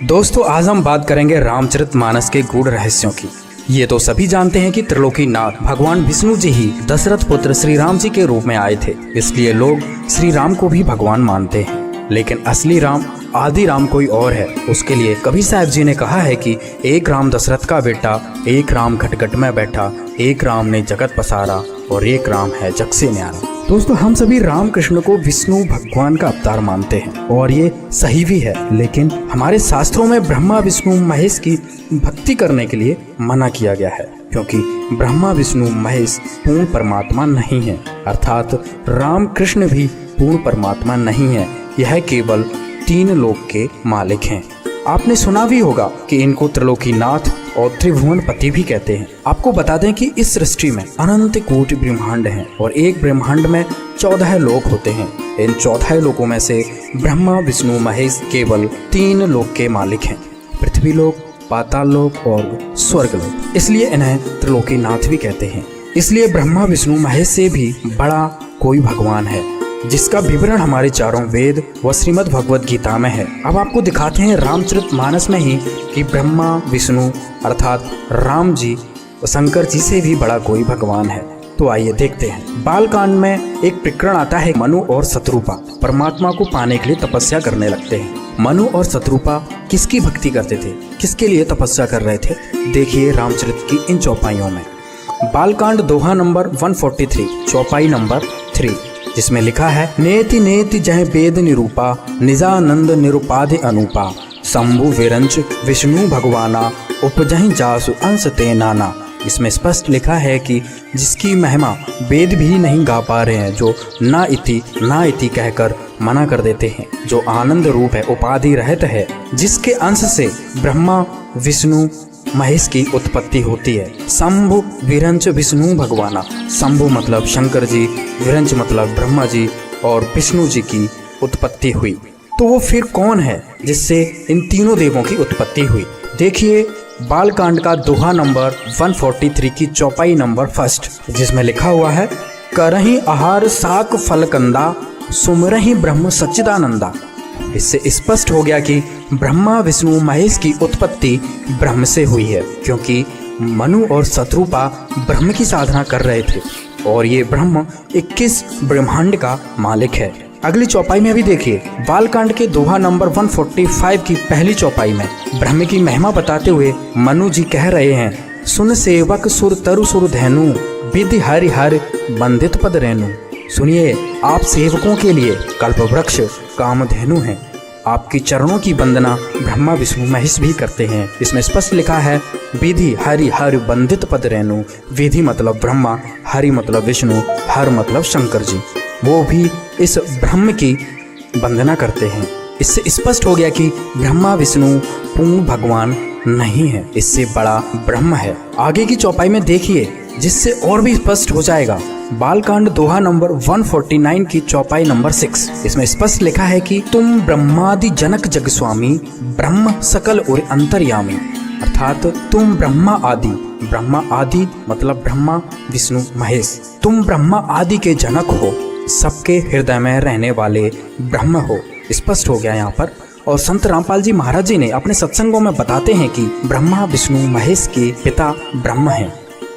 दोस्तों आज हम बात करेंगे रामचरितमानस के गूढ़ रहस्यों की। ये तो सभी जानते हैं कि त्रिलोकीनाथ भगवान विष्णु जी ही दशरथ पुत्र श्री राम जी के रूप में आए थे, इसलिए लोग श्री राम को भी भगवान मानते हैं। लेकिन असली राम आदि राम कोई और है। उसके लिए कबीर साहब जी ने कहा है कि एक राम दशरथ का बेटा, एक राम घटघट में बैठा, एक राम ने जगत पसारा और एक राम है जग से न्यारा। दोस्तों हम सभी राम कृष्ण को विष्णु भगवान का अवतार मानते हैं और ये सही भी है, लेकिन हमारे शास्त्रों में ब्रह्मा विष्णु महेश की भक्ति करने के लिए मना किया गया है, क्योंकि ब्रह्मा विष्णु महेश पूर्ण परमात्मा नहीं है, अर्थात राम कृष्ण भी पूर्ण परमात्मा नहीं है। यह केवल तीन लोक के मालिक हैं। आपने सुना भी होगा कि इनको त्रिलोकीनाथ और त्रिभुवन पति भी कहते हैं। आपको बता दें कि इस सृष्टि में अनंत कोटि ब्रह्मांड हैं और एक ब्रह्मांड में 14 लोक होते हैं। इन 14 लोकों में से ब्रह्मा विष्णु महेश केवल 3 लोक के मालिक हैं, पृथ्वी लोक, पाताल लोक और स्वर्ग लोक। इसलिए इन्हें त्रिलोकीनाथ भी कहते हैं। इसलिए ब्रह्मा विष्णु महेश से भी बड़ा कोई भगवान है, जिसका विवरण हमारे चारों वेद व श्रीमद् भगवद गीता में है। अब आपको दिखाते हैं रामचरितमानस में ही कि ब्रह्मा विष्णु अर्थात राम जी व शंकर जी से भी बड़ा कोई भगवान है। तो आइए देखते हैं। बालकांड में एक प्रकरण आता है। मनु और शत्रुपा परमात्मा को पाने के लिए तपस्या करने लगते हैं। मनु और शत्रुपा किसकी भक्ति करते थे, किसके लिए तपस्या कर रहे थे, देखिए रामचरित की इन चौपाइयों में। बालकांड दोहा नंबर 143 चौपाई नंबर 3, जिसमें लिखा है, नेति नेति जह वेद निरूपा, निजानंद निरुपाधि अनुपा, शंभु विरंच विष्णु भगवाना, उपजहि जासु अंश ते नाना। इसमें स्पष्ट लिखा है कि जिसकी महिमा वेद भी नहीं गा पा रहे हैं, जो ना इति कहकर मना कर देते हैं, जो आनंद रूप है, उपाधि रहित है, जिसके अंश से ब्रह्मा विष्णु महेश की उत्पत्ति होती है। शंभु विरंच विष्णु भगवाना, शंभु मतलब शंकर जी, विरंच मतलब ब्रह्मा जी और विष्णु जी की उत्पत्ति हुई। तो वो फिर कौन है जिससे इन तीनों देवों की उत्पत्ति हुई? देखिए बालकांड का दोहा नंबर 143 की चौपाई नंबर 1, जिसमें लिखा हुआ है, करहि आहार साक फलकंदा, सुमरहि ब्रह्म सच्चिदानंदा। इससे स्पष्ट हो गया कि ब्रह्मा विष्णु महेश की उत्पत्ति ब्रह्म से हुई है, क्योंकि मनु और शत्रुपा ब्रह्म की साधना कर रहे थे और ये ब्रह्म 21 ब्रह्मांड का मालिक है। अगली चौपाई में भी देखिए, बालकांड के दोहा नंबर 145 की पहली चौपाई में ब्रह्म की महिमा बताते हुए मनु जी कह रहे हैं, सुन सेवक सुर तरु सुर धैनु, विधि हरि हर बंदित पद रेणु। सुनिए, आप सेवकों के लिए कल्पवृक्ष कामधेनु हैं। आपकी चरणों की वंदना ब्रह्मा विष्णु महेश भी करते हैं। इसमें स्पष्ट लिखा है, विधि हरि हर बंदित पद रेणु। विधि मतलब ब्रह्मा, हरि मतलब विष्णु, हर मतलब शंकर जी, वो भी इस ब्रह्म की वंदना करते हैं। इससे स्पष्ट हो गया कि ब्रह्मा विष्णु पूर्ण भगवान नहीं है, इससे बड़ा ब्रह्म है। आगे की चौपाई में देखिए, जिससे और भी स्पष्ट हो जाएगा। बालकांड दोहा नंबर 149 की चौपाई नंबर 6, इसमें स्पष्ट लिखा है कि तुम ब्रह्मादि जनक जग स्वामी, ब्रह्म सकल और अंतर्यामी। अर्थात तुम ब्रह्मा आदि मतलब ब्रह्मा विष्णु महेश, तुम ब्रह्मा आदि के जनक हो, सबके हृदय में रहने वाले ब्रह्म हो। स्पष्ट हो गया यहाँ पर। और संत रामपाल जी महाराज जी ने अपने सत्संगों में बताते हैं कि ब्रह्मा विष्णु महेश के पिता ब्रह्म हैं,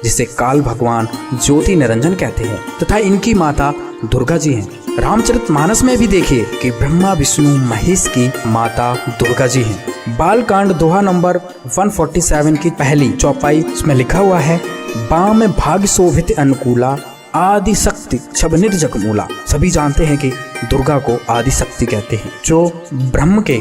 जिसे काल भगवान ज्योति निरंजन कहते हैं, तथा इनकी माता दुर्गा जी हैं। रामचरितमानस में भी देखिए कि ब्रह्मा विष्णु महेश की माता दुर्गा जी हैं। बालकांड दोहा नंबर 147 की पहली चौपाई, इसमें लिखा हुआ है, बाम भाग्य शोभित अनुकूला, आदि शक्ति छब निर्जग मूला। सभी जानते हैं कि दुर्गा को आदि शक्ति कहते हैं। जो ब्रह्म के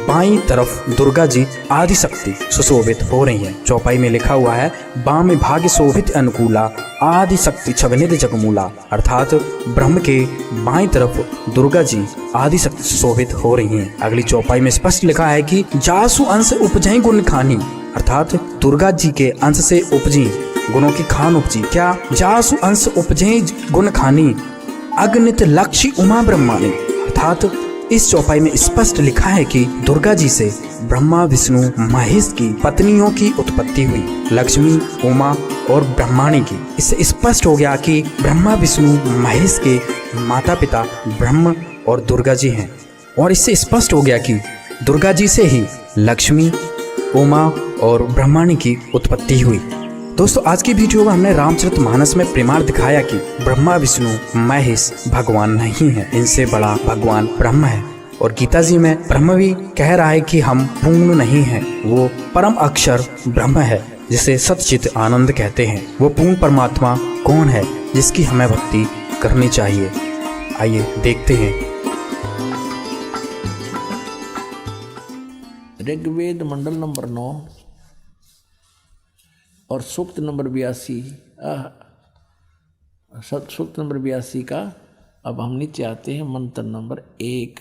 बाईं तरफ दुर्गा जी आदि शक्ति सुशोभित हो रही हैं। चौपाई में लिखा हुआ है, बाम भाग्य शोभित अनुकूला, आदि शक्ति छब निर्जग मूला। अर्थात ब्रह्म के बाईं तरफ दुर्गा जी आदि शक्ति सुशोभित हो रही हैं। अगली चौपाई में स्पष्ट लिखा है कि जासु अंश उपजहि गुण खानी। अर्थात दुर्गा जी के अंश से उपजी गुणों की खान उपजी। क्या? जासु अंश उपजे गुण खानी, अगणित लक्ष्य उमा ब्रह्मानी। अर्थात इस चौपाई में स्पष्ट लिखा है कि दुर्गा जी से ब्रह्मा विष्णु महेश की पत्नियों की उत्पत्ति हुई, लक्ष्मी, उमा और ब्रह्माणी की। इससे स्पष्ट हो गया कि ब्रह्मा विष्णु महेश के माता पिता ब्रह्म और दुर्गा जी हैं। और इससे स्पष्ट हो गया कि दुर्गा जी से ही लक्ष्मी, उमा और ब्रह्माणी की उत्पत्ति हुई। दोस्तों, आज की वीडियो में हमने रामचरितमानस में प्रमाण दिखाया कि ब्रह्मा विष्णु महेश भगवान नहीं है, इनसे बड़ा भगवान ब्रह्म है। और गीता जी में ब्रह्म भी कह रहा है कि हम पूर्ण नहीं हैं, वो परम अक्षर ब्रह्म है जिसे सच्चित आनंद कहते हैं। वो पूर्ण परमात्मा कौन है जिसकी हमें भक्ति करनी चाहिए? आइए देखते हैं। ऋग्वेद मंडल नंबर 9 और सूक्त नंबर 82, सूक्त नंबर 82 का अब हम नीचे आते हैं। मंत्र नंबर 1,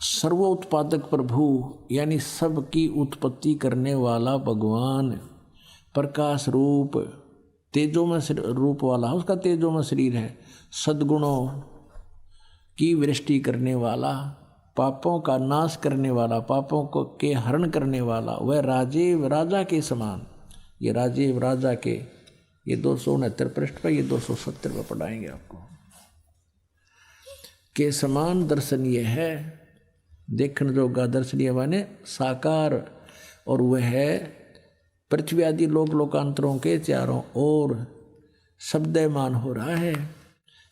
सर्वोत्पादक प्रभु यानी सबकी उत्पत्ति करने वाला भगवान, प्रकाश रूप, तेजो में रूप वाला, उसका तेजो में शरीर है, सद्गुणों की वृष्टि करने वाला, पापों का नाश करने वाला, पापों को के हरण करने वाला, वह राजा के समान। ये राजा के, ये 269 पृष्ठ पर, ये 270 पर पढ़ाएंगे आपको। के समान दर्शनीय है, देखने जोगा दर्शनीय माने साकार, और वह है पृथ्वी आदि लोकांतरों के चारों ओर शब्दमान हो रहा है।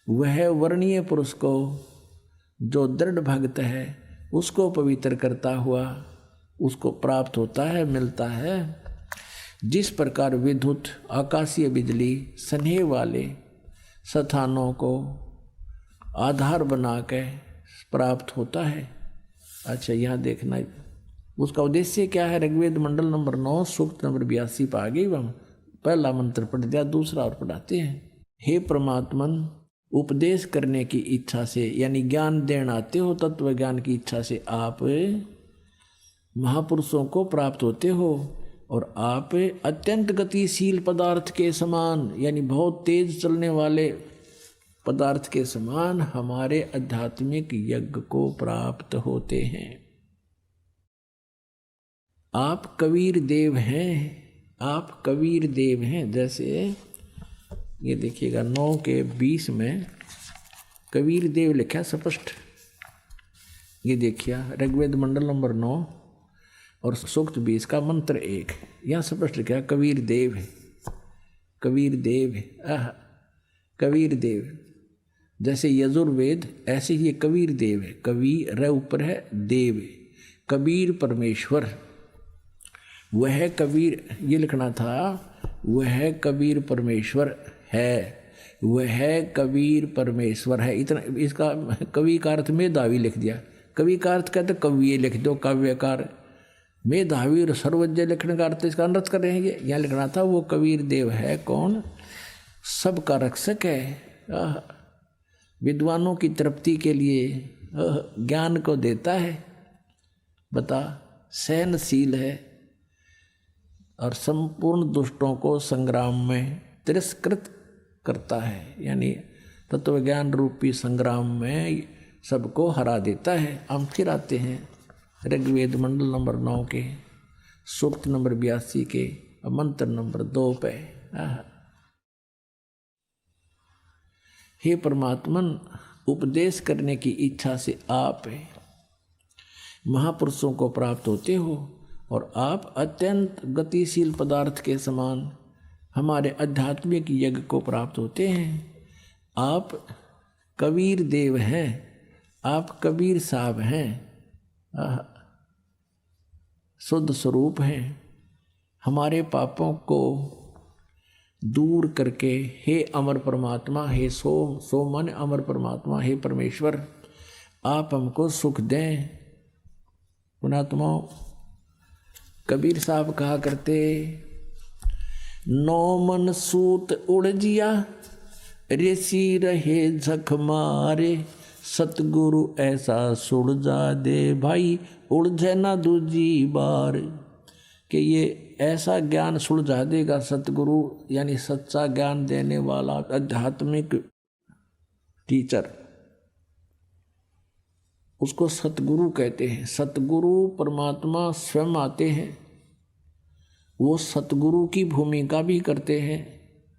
वह वर्णीय पुरुष को जो दृढ़ भक्त है उसको पवित्र करता हुआ उसको प्राप्त होता है, मिलता है। जिस प्रकार विद्युत आकाशीय बिजली स्नेह वाले स्थानों को आधार बना के प्राप्त होता है। अच्छा, यहाँ देखना उसका उद्देश्य क्या है। ऋग्वेद मंडल नंबर 9 सूक्त नंबर 82 पर आ गई। हम पहला मंत्र पढ़ दिया, दूसरा और पढ़ाते हैं। हे परमात्मन, उपदेश करने की इच्छा से यानी ज्ञान देना आते हो, तत्व ज्ञान की इच्छा से आप महापुरुषों को प्राप्त होते हो, और आप अत्यंत गतिशील पदार्थ के समान यानी बहुत तेज चलने वाले पदार्थ के समान हमारे आध्यात्मिक यज्ञ को प्राप्त होते हैं। आप कबीर देव हैं, आप कबीर देव हैं। जैसे ये देखिएगा 9 के 20 में कबीर देव लिखा स्पष्ट। ये देखिए ऋग्वेद मंडल नंबर 9 और सूक्त 20 का मंत्र 1, यहाँ स्पष्ट लिखा कबीर देव है, कबीर देव है। कबीर देव जैसे यजुर्वेद ऐसे ही कबीर देव है। कवि र ऊपर है, देव, कबीर परमेश्वर। वह कबीर, ये लिखना था, वह कबीर परमेश्वर है, वह कबीर परमेश्वर है। इतना इसका कवि का अर्थ मेधावी लिख दिया। कवि का अर्थ कहते कवि लिख दो, काव्यकार। मेधावी और सर्वज्ञ लिखने का अर्थ इसका अनर्थ कर रहे हैं। ये यहाँ लिखना था वो कबीर देव है कौन? सबका रक्षक है, विद्वानों की तृप्ति के लिए ज्ञान को देता है, बता, सहनशील है और संपूर्ण दुष्टों को संग्राम में तिरस्कृत करता है, यानी तत्व ज्ञान रूपी संग्राम में सबको हरा देता है। हम फिर आते हैं ऋग्वेद मंडल नंबर 9 के सूक्त नंबर 82 के मंत्र नंबर 2 पे। हे परमात्मन, उपदेश करने की इच्छा से आप महापुरुषों को प्राप्त होते हो, और आप अत्यंत गतिशील पदार्थ के समान हमारे आध्यात्मिक यज्ञ को प्राप्त होते हैं। आप कबीर देव हैं, आप कबीर साहब हैं, शुद्ध स्वरूप हैं। हमारे पापों को दूर करके हे अमर परमात्मा, हे सोमन अमर परमात्मा, हे परमेश्वर, आप हमको सुख दें। पुणात्मा कबीर साहब कहा करते, नौ मन सूत उड़ जिया, ऋषि रहे झक मारे, सतगुरु ऐसा सुलझा दे भाई, उलझे ना दूजी बार। कि ये ऐसा ज्ञान सुलझा देगा सतगुरु, यानी सच्चा ज्ञान देने वाला आध्यात्मिक टीचर, उसको सतगुरु कहते हैं। सतगुरु परमात्मा स्वयं आते हैं, वो सतगुरु की भूमिका भी करते हैं,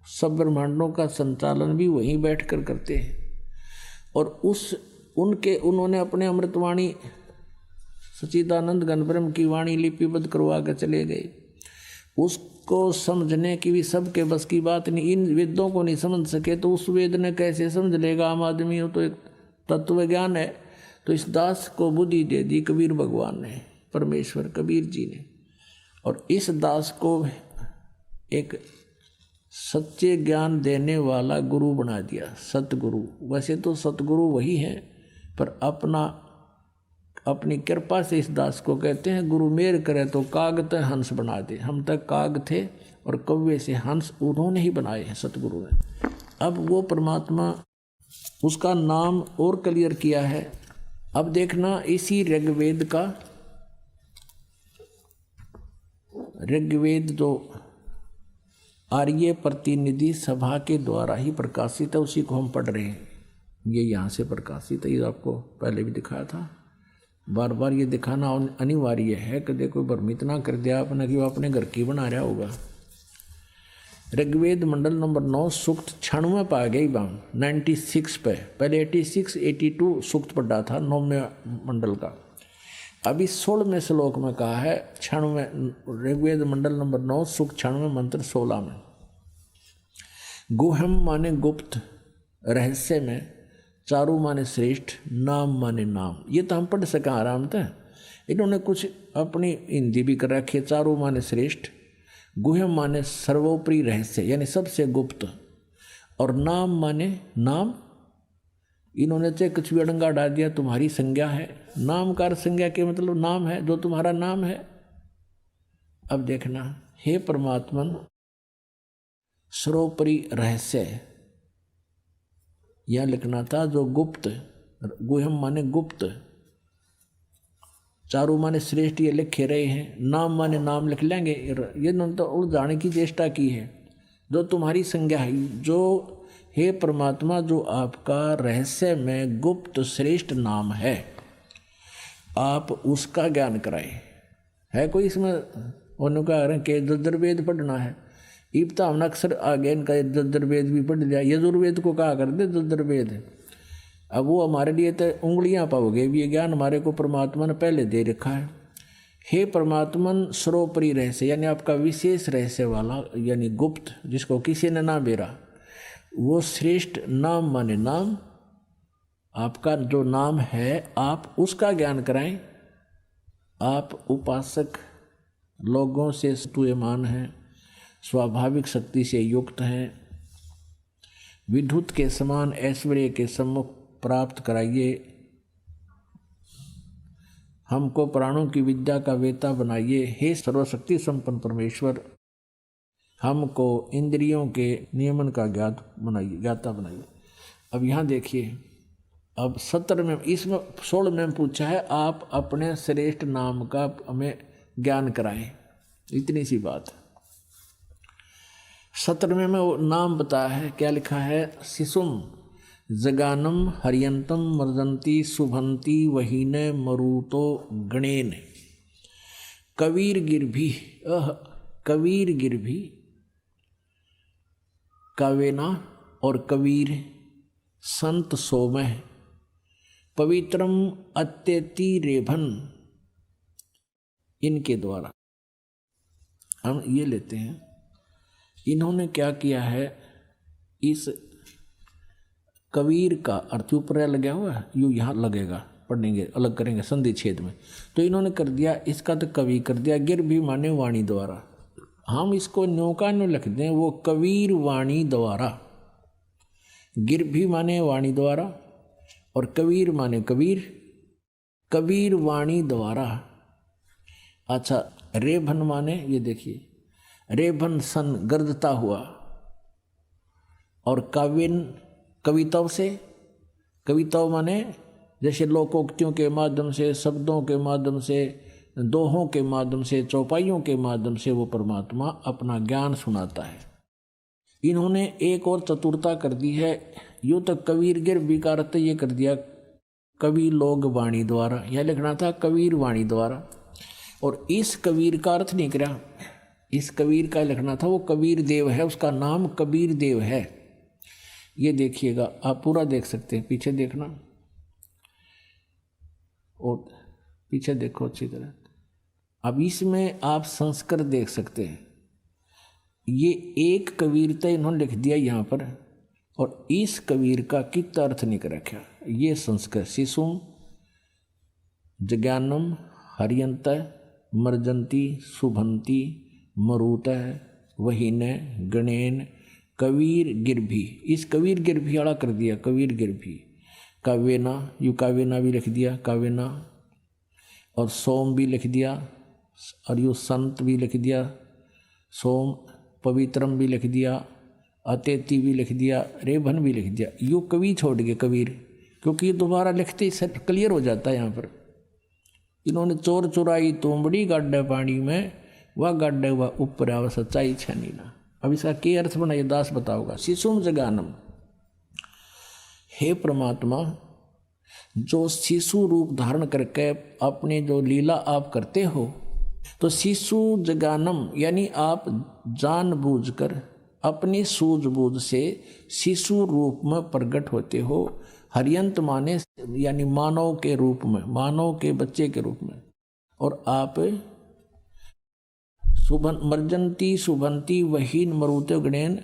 सब ब्रह्मांडों का संचालन भी वहीं बैठकर करते हैं। और उन्होंने अपने अमृतवाणी सच्चिदानंद घन ब्रह्म की वाणी लिपिबद्ध करवा कर चले गए। उसको समझने की भी सबके बस की बात नहीं। इन वेदों को नहीं समझ सके तो उस वेद ने कैसे समझ लेगा आम आदमी हो। तो एक तत्व ज्ञान है। तो इस दास को बुद्धि दे दी कबीर भगवान ने, परमेश्वर कबीर जी ने। और इस दास को एक सच्चे ज्ञान देने वाला गुरु बना दिया, सतगुरु। वैसे तो सतगुरु वही है, पर अपनी कृपा से इस दास को कहते हैं गुरु मेर करे तो काग ते हंस बना दे। हम तक काग थे और कौवे से हंस उन्होंने ही बनाए हैं सतगुरु ने। अब वो परमात्मा, उसका नाम और क्लियर किया है। अब देखना इसी ऋग्वेद का, ऋग्वेद जो आर्य प्रतिनिधि सभा के द्वारा ही प्रकाशित है, उसी को हम पढ़ रहे हैं। ये यहाँ से प्रकाशित है, ये आपको पहले भी दिखाया था। बार बार ये दिखाना अनिवार्य है कि देखो भ्रमित ना कर दिया आपने कि वो अपने घर की बना रहा होगा। ऋग्वेद मंडल नंबर 9 सूक्त 96 पा गई बाम 96 पे। पहले 86 82 सूक्त पढ़ा था 9वें मंडल का। अभी 16वें श्लोक में कहा है 96 ऋग्वेद मंडल नंबर 9 सूक्त 96 मंत्र 16 में। गुहम माने गुप्त, रहस्य में, चारु माने श्रेष्ठ, नाम माने नाम। ये तो हम पढ़ सकें आराम से। इन्होंने कुछ अपनी हिंदी भी कर रखी है। चारु माने श्रेष्ठ, गुहम माने सर्वोपरि रहस्य यानी सबसे गुप्त, और नाम माने नाम। इन्होंने तो कुछ भी अड़ंगा डाल दिया, तुम्हारी संज्ञा है। नाम का संज्ञा के मतलब नाम है, जो तुम्हारा नाम है। अब देखना, हे परमात्मन सर्वोपरि रहस्य, यह लिखना था जो गुप्त, गुहम माने गुप्त, चारु माने श्रेष्ठ, ये लिखे रहे हैं। नाम माने नाम लिख लेंगे। ये तो उलझाने की चेष्टा की है। जो तुम्हारी संज्ञा है, जो हे परमात्मा जो आपका रहस्य में गुप्त श्रेष्ठ नाम है, आप उसका ज्ञान कराए। है कोई इसमें उन्होंने कहा कि यजुर्वेद पढ़ना है। इब्ता हमने अक्सर आगे इनका यजुर्वेद भी पढ़ लिया। यजुर्वेद को कहा कर दे यजुर्वेद। अब वो हमारे लिए तो उंगलियां पाओगे। ये ज्ञान हमारे को परमात्मा ने पहले दे रखा है। हे परमात्मन सर्वोपरि रहस्य यानी आपका विशेष रहस्य वाला यानी गुप्त, जिसको किसी ने ना बेरा, वो श्रेष्ठ नाम माने नाम, आपका जो नाम है आप उसका ज्ञान कराएं। आप उपासक लोगों से स्तूयमान हैं, स्वाभाविक शक्ति से युक्त हैं, विद्युत के समान ऐश्वर्य के सम्मुख प्राप्त कराइए। हमको प्राणों की विद्या का वेता बनाइए। हे सर्वशक्ति संपन्न परमेश्वर, हमको इंद्रियों के नियमन का ज्ञाता बनाइए। अब यहाँ देखिए, अब 17 में, इसमें 16 में पूछा है आप अपने श्रेष्ठ नाम का हमें ज्ञान कराएं। इतनी सी बात है। 17वें में वो नाम बताया है। क्या लिखा है? शिशुम जगानम हरियंतम मर्दंती शुभंती वहीने मरुतो गणेन कबीर गिरभी कबीर गिरभी कावेना और कबीर संत सोमह पवित्रम अत्यति रेभन, इनके द्वारा हम ये लेते हैं। इन्होंने क्या किया है, इस कबीर का अर्थ ऊपर लगा हुआ है, यूँ यहाँ लगेगा, पढ़ेंगे अलग करेंगे संधि छेद में। तो इन्होंने कर दिया, इसका तो कवि कर दिया, गिर भी माने वाणी द्वारा। हम इसको न्योका न्यू लिख दें, वो कबीर वाणी द्वारा। गिर भी माने वाणी द्वारा और कबीर माने कबीर, कबीर वाणी द्वारा। अच्छा, रेभन माने ये देखिए, रेभन सन गर्दता हुआ, और काव्यन कविताओं से, कविताओं माने जैसे लोकोक्तियों के माध्यम से, शब्दों के माध्यम से, दोहों के माध्यम से, चौपाइयों के माध्यम से वो परमात्मा अपना ज्ञान सुनाता है। इन्होंने एक और चतुरता कर दी है, यूँ तो कबीर गिर विकारत ये कर दिया कवि लोग वाणी द्वारा, यह लिखना था कबीर वाणी द्वारा। और इस कबीर का अर्थ नहीं करा, इस कबीर का लिखना था वो कबीर देव है, उसका नाम कबीर देव है। ये देखिएगा, आप पूरा देख सकते हैं, पीछे देखना। और पीछे देखो अच्छी तरह। अब इसमें आप संस्कृत देख सकते हैं। ये एक कबीरता इन्होंने लिख दिया यहाँ पर, और इस कबीर का कितना अर्थ नहीं कर रखा। ये संस्कृत शिशुम जज्ञानम हरियंत मर्जंती शुभंती मरुत वहीन गणेन कबीर गिरभी। इस कबीर गिरभी वाला कर दिया, कबीर गिरभी। काव्यना, यू काव्यना भी लिख दिया, काव्यना, और सोम भी लिख दिया, और यू संत भी लिख दिया, सोम पवित्रम भी लिख दिया, अतेति भी लिख दिया, रेभन भी लिख दिया। यू कवि छोड़ गए कबीर, क्योंकि ये दोबारा लिखते ही सब क्लियर हो जाता है। यहाँ पर इन्होंने चोर चुराई तोमड़ी गाड्डे पानी में, वह गाड्डे हुआ ऊपर आवा सच्चाई छनी ना। अब इसका क्या अर्थ बनाइए, दास बताओगा। शिशुम जगानम, हे परमात्मा जो शिशु रूप धारण करके अपने जो लीला आप करते हो, तो शिशु जगानम यानी आप जानबूझकर अपनी सूझबूझ से शिशु रूप में प्रकट होते हो। हरियंत माने यानी मानव के रूप में, मानव के बच्चे के रूप में। और आप मर्जंती शुभंती वहीन मरुते गणेन,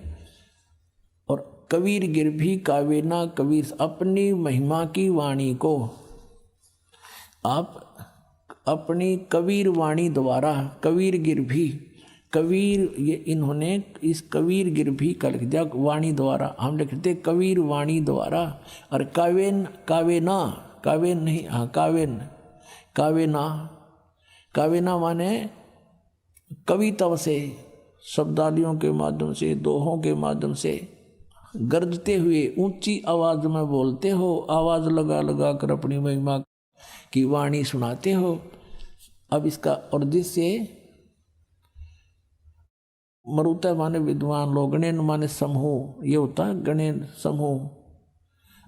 और कबीर गिरभी कावेना कबीर, अपनी महिमा की वाणी को आप अपनी कबीर वाणी द्वारा, कबीर गिरभी, कबीर ये इन्होंने इस कबीर गिरभी का लिख दिया वाणी द्वारा, हम लिखते कबीर वाणी द्वारा। और कावेन, कावेना, कावेन नहीं, हाँ कावेन, कावेना, कावेना माने कविता से, शब्दावलियों के माध्यम से, दोहों के माध्यम से गरजते हुए ऊंची आवाज में बोलते हो, आवाज लगा लगा कर अपनी महिमा की वाणी सुनाते हो। अब इसका और जिससे मरुता माने विद्वान लोग, गणेन माने समूह, ये होता है गणेन समूह,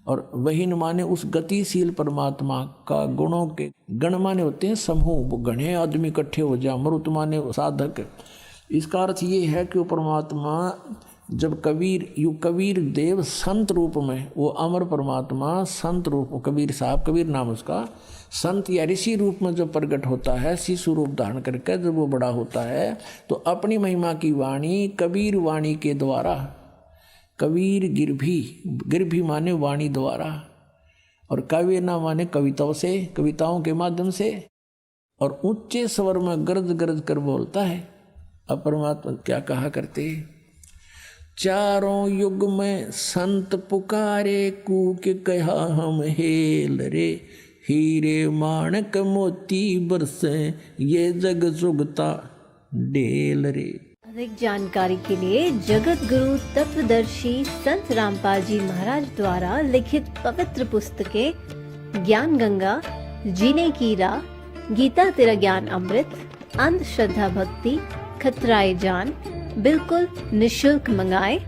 और वहीन माने उस गतिशील परमात्मा का गुणों के, गण माने होते हैं समूह, गणे आदमी इकट्ठे हो जा, मरुत माने साधक। इसका अर्थ ये है कि वो परमात्मा जब कबीर, यू कबीर देव संत रूप में, वो अमर परमात्मा संत रूप, कबीर साहब, कबीर नाम उसका, संत या ऋषि रूप में जब प्रकट होता है, शिशु रूप धारण करके जब वो बड़ा होता है, तो अपनी महिमा की वाणी कबीर वाणी के द्वारा, कबीर गिरभी, गिरभी माने वाणी द्वारा, और काव्य ना माने कविताओं से, कविताओं के माध्यम से, और ऊंचे स्वर में गरज गरज कर बोलता है। अब परमात्मा क्या कहा करते, चारों युग में संत पुकारे, कूक कहा हम हेल रे, हीरे माणक मोती बरसे, ये जग जुगता डेल रे। अधिक जानकारी के लिए जगत गुरु तत्वदर्शी संत रामपाल जी महाराज द्वारा लिखित पवित्र पुस्तकें ज्ञान गंगा, जीने की राह, गीता तेरा ज्ञान अमृत, अंधश्रद्धा भक्ति, खतराए जान बिल्कुल निशुल्क मंगाएं।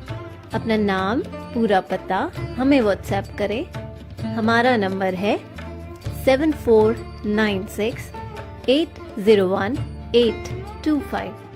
अपना नाम, पूरा पता हमें व्हाट्सएप करें। हमारा नंबर है 7496 801 825।